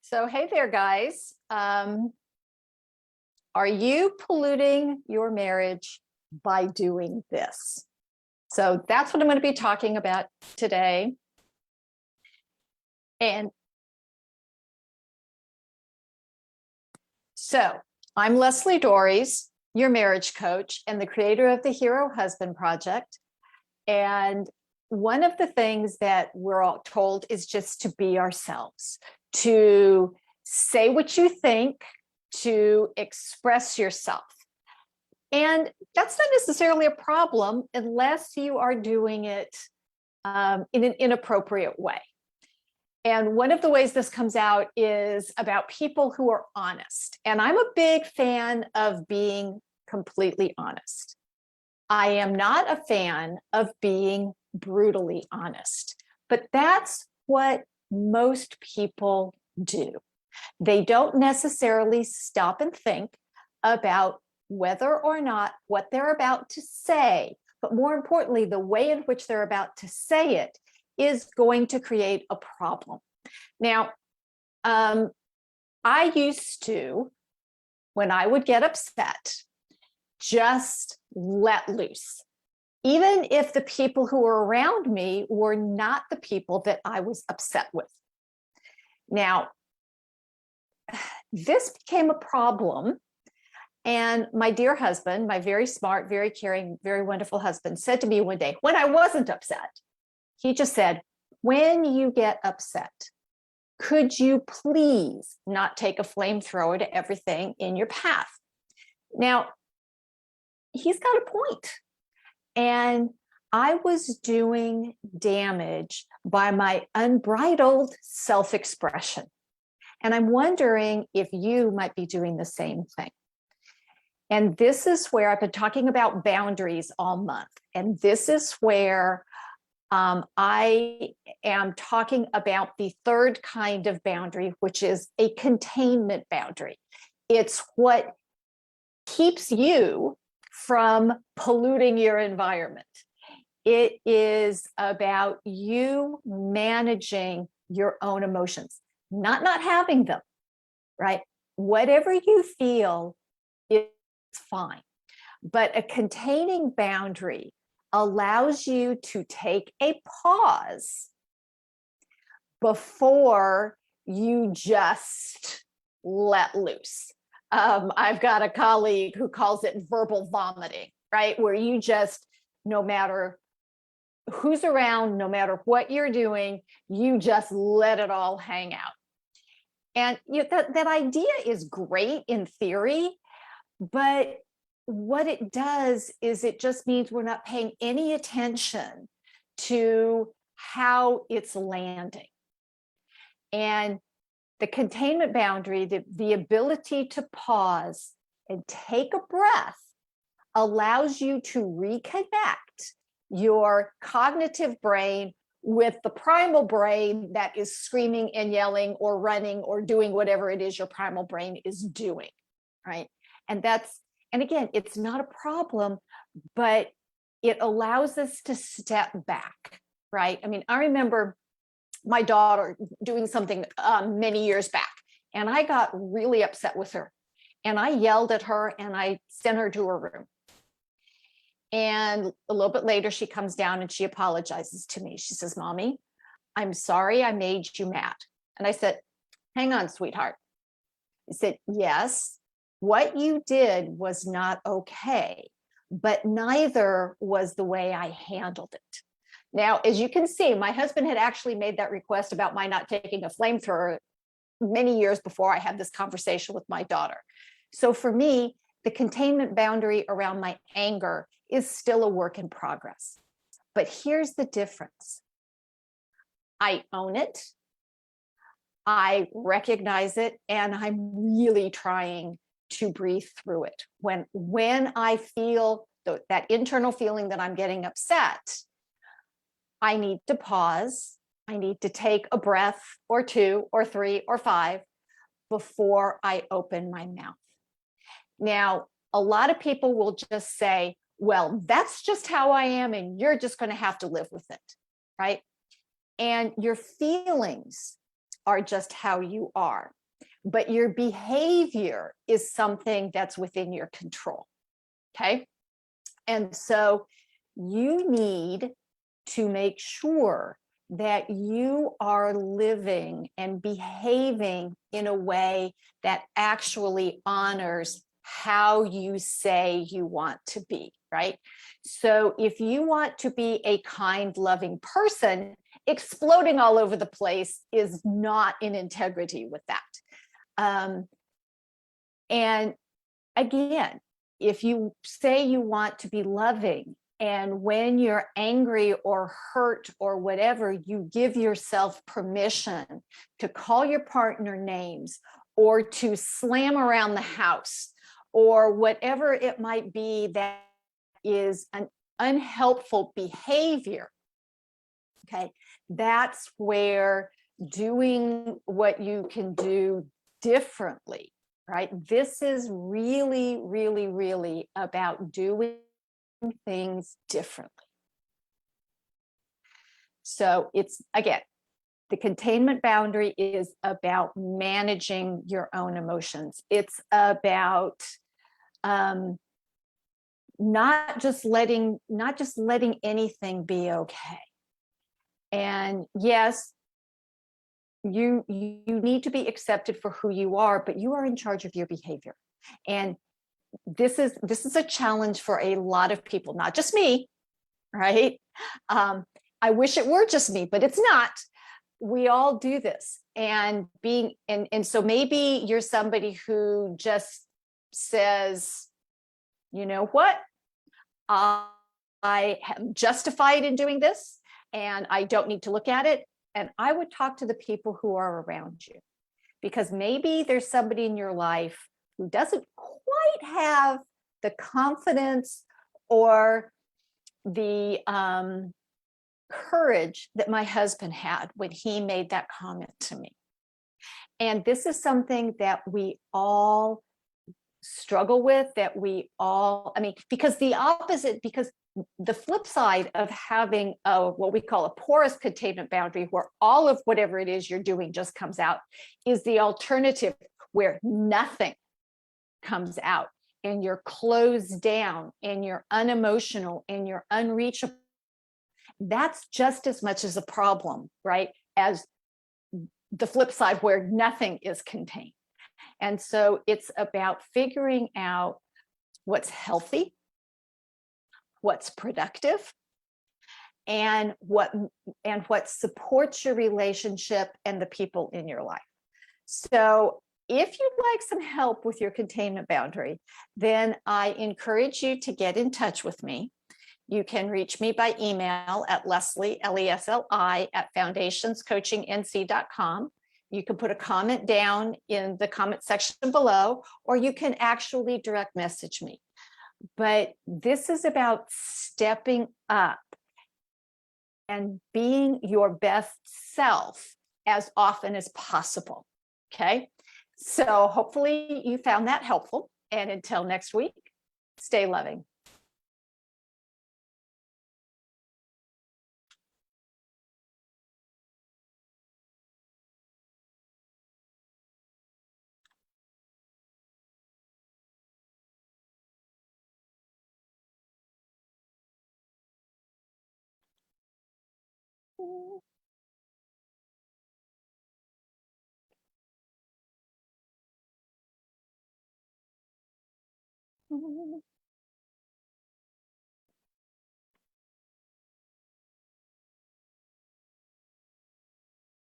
So, hey there, guys. Are you polluting your marriage by doing this? So, that's what I'm going to be talking about today. And so, I'm Lesli Dories, your marriage coach and the creator of the Hero Husband Project. And one of the things that we're all told is just to be ourselves, to say what you think, to express yourself. And that's not necessarily a problem unless you are doing it in an inappropriate way. And one of the ways this comes out is about people who are honest. And I'm a big fan of being completely honest. I am not a fan of being brutally honest, but that's what most people do. They don't necessarily stop and think about whether or not what they're about to say, but more importantly, the way in which they're about to say it is going to create a problem. Now, I used to, when I would get upset, just let loose, even if the people who were around me were not the people that I was upset with. Now, this became a problem. And my dear husband, my very smart, very caring, very wonderful husband, said to me one day, when I wasn't upset, he just said, when you get upset, could you please not take a flamethrower to everything in your path? Now, he's got a point. And I was doing damage by my unbridled self-expression. And I'm wondering if you might be doing the same thing. And this is where I've been talking about boundaries all month. And this is where I am talking about the third kind of boundary, which is a containment boundary. It's what keeps you from polluting your environment. It is about you managing your own emotions, not having them, right? Whatever you feel is fine. But a containing boundary allows you to take a pause before you just let loose. I've got a colleague who calls it verbal vomiting, right? Where you just, no matter who's around, no matter what you're doing, you just let it all hang out. And that idea is great in theory, but what it does is it just means we're not paying any attention to how it's landing. And the containment boundary, the ability to pause and take a breath, allows you to reconnect your cognitive brain with the primal brain that is screaming and yelling or running or doing whatever it is your primal brain is doing, right? And again, it's not a problem, but it allows us to step back, right? I mean, I remember my daughter doing something many years back, and I got really upset with her. And I yelled at her and I sent her to her room. And a little bit later, she comes down and she apologizes to me. She says, Mommy, I'm sorry I made you mad. And I said, hang on, sweetheart. I said, yes, what you did was not okay, but neither was the way I handled it. Now, as you can see, my husband had actually made that request about my not taking a flamethrower many years before I had this conversation with my daughter. So for me, the containment boundary around my anger is still a work in progress. But here's the difference. I own it, I recognize it, and I'm really trying to breathe through it. When I feel that internal feeling that I'm getting upset, I need to pause. I need to take a breath or two or three or five before I open my mouth. Now, a lot of people will just say, well, that's just how I am, and you're just going to have to live with it, right? And your feelings are just how you are, but your behavior is something that's within your control. Okay. And so you need to make sure that you are living and behaving in a way that actually honors how you say you want to be, right? So if you want to be a kind, loving person, exploding all over the place is not in integrity with that. And again, if you say you want to be loving, and when you're angry or hurt or whatever, you give yourself permission to call your partner names or to slam around the house or whatever it might be that is an unhelpful behavior, okay, that's where doing what you can do differently, right? This is really, really, really about doing things differently. So it's, again, the containment boundary is about managing your own emotions. It's about not just letting anything be okay. And yes, you need to be accepted for who you are, but you are in charge of your behavior. And this is a challenge for a lot of people, not just me, right? I wish it were just me, but it's not. We all do this. And so maybe you're somebody who just says, you know what? I am justified in doing this and I don't need to look at it. And I would talk to the people who are around you, because maybe there's somebody in your life who doesn't quite have the confidence or the courage that my husband had when he made that comment to me. And this is something that we all struggle with, that we all, I mean, because the flip side of having what we call a porous containment boundary, where all of whatever it is you're doing just comes out, is the alternative where nothing comes out and you're closed down and you're unemotional and you're unreachable. That's just as much as a problem, right, as the flip side where nothing is contained. And so it's about figuring out what's healthy, what's productive, and what supports your relationship and the people in your life. So if you'd like some help with your containment boundary, then I encourage you to get in touch with me. You can reach me by email at Lesli, Lesli, at foundationscoachingnc.com. You can put a comment down in the comment section below, or you can actually direct message me. But this is about stepping up and being your best self as often as possible. Okay. So hopefully you found that helpful. And until next week, stay loving.